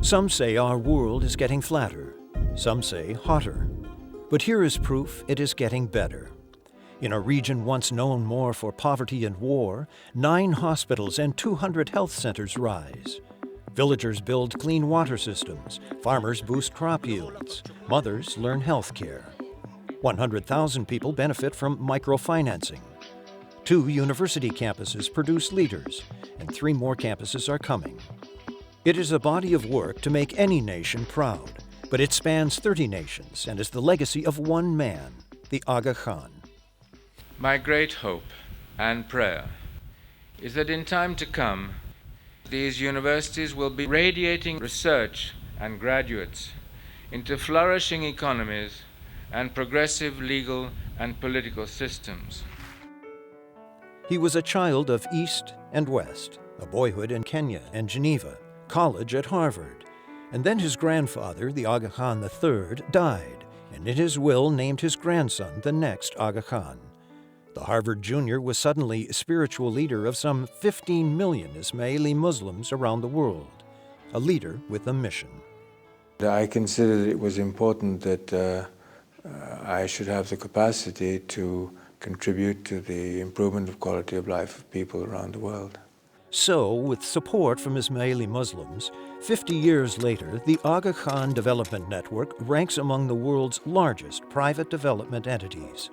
Some say our world is getting flatter. Some say hotter. But here is proof it is getting better. In a region once known more for poverty and war, 9 hospitals and 200 health centers rise. Villagers build clean water systems, farmers boost crop yields, mothers learn health care. 100,000 people benefit from microfinancing. 2 university campuses produce leaders, and 3 more campuses are coming. It is a body of work to make any nation proud, but it spans 30 nations and is the legacy of one man, the Aga Khan. My great hope and prayer is that in time to come, these universities will be radiating research and graduates into flourishing economies and progressive legal and political systems. He was a child of East and West, a boyhood in Kenya and Geneva, college at Harvard, and then his grandfather, the Aga Khan III, died, and in his will named his grandson the next Aga Khan. The Harvard junior was suddenly spiritual leader of some 15 million Ismaili Muslims around the world, a leader with a mission. I considered it was important that I should have the capacity to contribute to the improvement of quality of life of people around the world. So, with support from Ismaili Muslims, 50 years later, the Aga Khan Development Network ranks among the world's largest private development entities.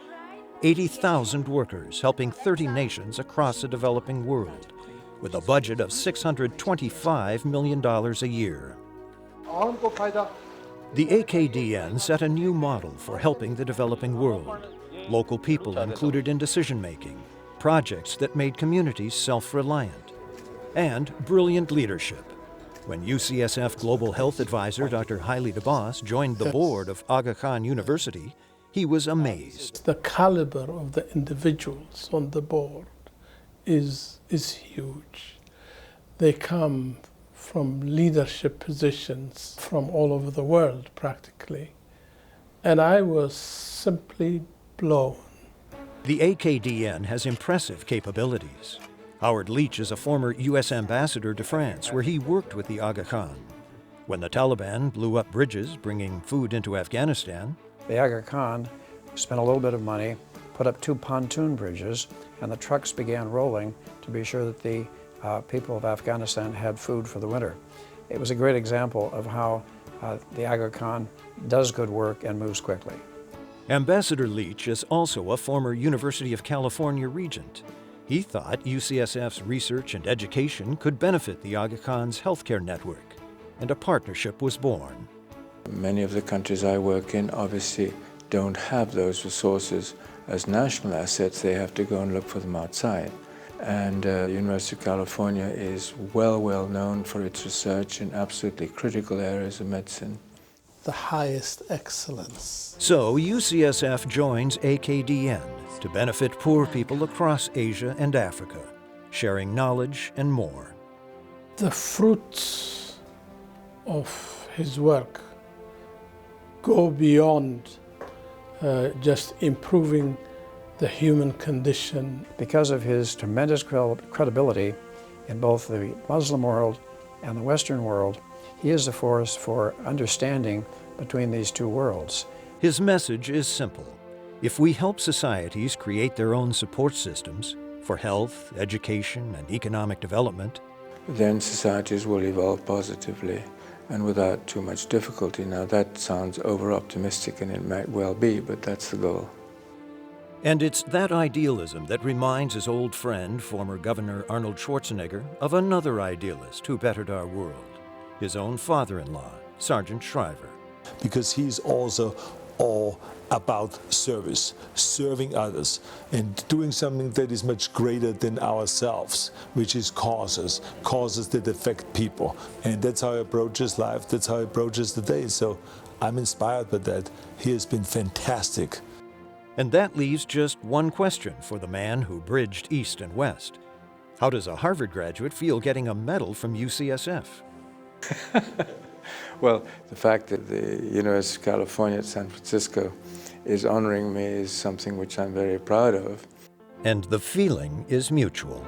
80,000 workers helping 30 nations across the developing world, with a budget of $625 million a year. The AKDN set a new model for helping the developing world. Local people included in decision-making, projects that made communities self-reliant, and brilliant leadership. When UCSF Global Health Advisor Dr. Haile DeBoss joined the board of Aga Khan University, he was amazed. The caliber of the individuals on the board is huge. They come from leadership positions from all over the world, practically. And I was simply blown. The AKDN has impressive capabilities. Howard Leach is a former U.S. ambassador to France, where he worked with the Aga Khan. When the Taliban blew up bridges bringing food into Afghanistan, the Aga Khan spent a little bit of money, put up 2 pontoon bridges, and the trucks began rolling to be sure that the people of Afghanistan had food for the winter. It was a great example of how the Aga Khan does good work and moves quickly. Ambassador Leach is also a former University of California regent. He thought UCSF's research and education could benefit the Aga Khan's healthcare network, and a partnership was born. Many of the countries I work in obviously don't have those resources as national assets. They have to go and look for them outside. And the University of California is well known for its research in absolutely critical areas of medicine. The highest excellence. So UCSF joins AKDN to benefit poor people across Asia and Africa, sharing knowledge and more. The fruits of his work go beyond just improving the human condition. Because of his tremendous credibility in both the Muslim world and the Western world, he is a force for understanding between these two worlds. His message is simple. If we help societies create their own support systems for health, education, and economic development, then societies will evolve positively and without too much difficulty. Now that sounds over-optimistic, and it might well be, but that's the goal. And it's that idealism that reminds his old friend, former Governor Arnold Schwarzenegger, of another idealist who bettered our world, his own father-in-law, Sergeant Shriver. Because he's also all about service, serving others, and doing something that is much greater than ourselves, which is causes that affect people. And that's how he approaches life, that's how he approaches the day. So I'm inspired by that. He has been fantastic. And that leaves just one question for the man who bridged East and West. How does a Harvard graduate feel getting a medal from UCSF? Well, the fact that the University of California at San Francisco is honoring me is something which I'm very proud of. And the feeling is mutual.